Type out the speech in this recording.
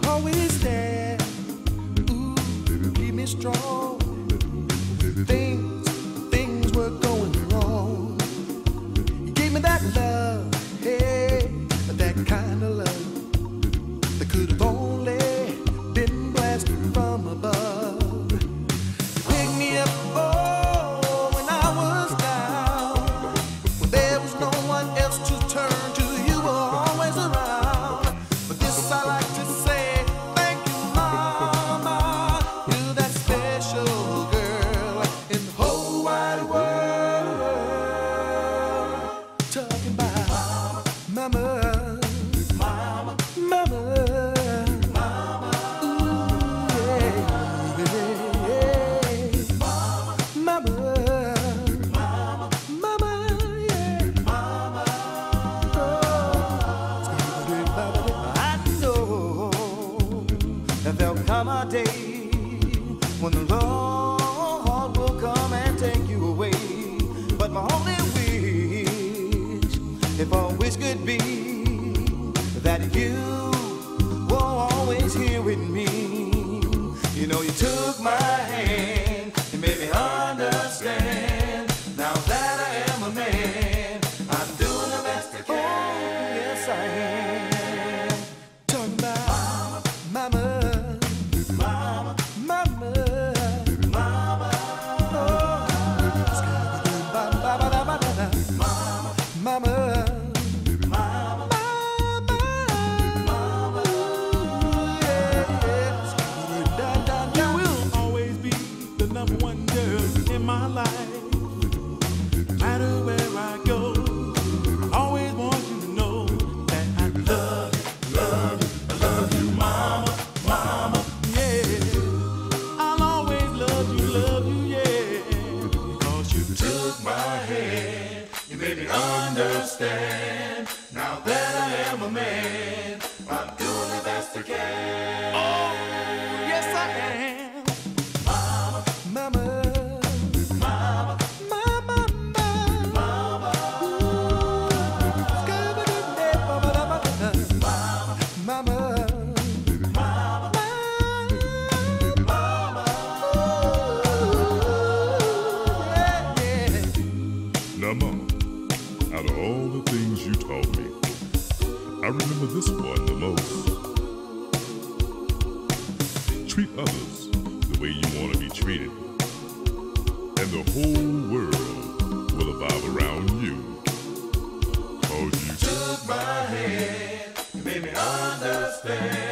Always there, ooh, keep me strong. Things were going wrong. You gave me that love, hey, that kind of love that could have only been blasted from above. Pick me up, oh, when I was down, when there was no one else to turn to. You were always around. But this I like to say, thank you, Mama. You're that special girl in the whole wide world. Talking about Mama, Mama, Mama, Mama, ooh, yeah, Mama, Mama, Mama, Mama, yeah, Mama. I know that there'll come a day when the Lord will come and take you away. But my only wish, if a wish could be, that you were always here with me. You know you took my hand and made me understand. Now that I am a man, I'm doing the best I can. Oh, yes I am. Talking about Mama, Mama, Mama, Mama, oh, Mama, Mama. You will always be the number one girl in my life. No matter where I go, I always want you to know that I love you, I love you, mama, mama, yeah. I'll always love you, yeah. Because you took my hand, you made me understand. Now that I am a man, I'm doing the best I can. Oh, yes I am. Mama, Mama, Mama, Mama, Now, Mama, out of all the things you taught me, I remember this one the most. Treat others the way you want to be treated, and the whole world will revolve around you. 'Cause you Took my hand, you made me understand.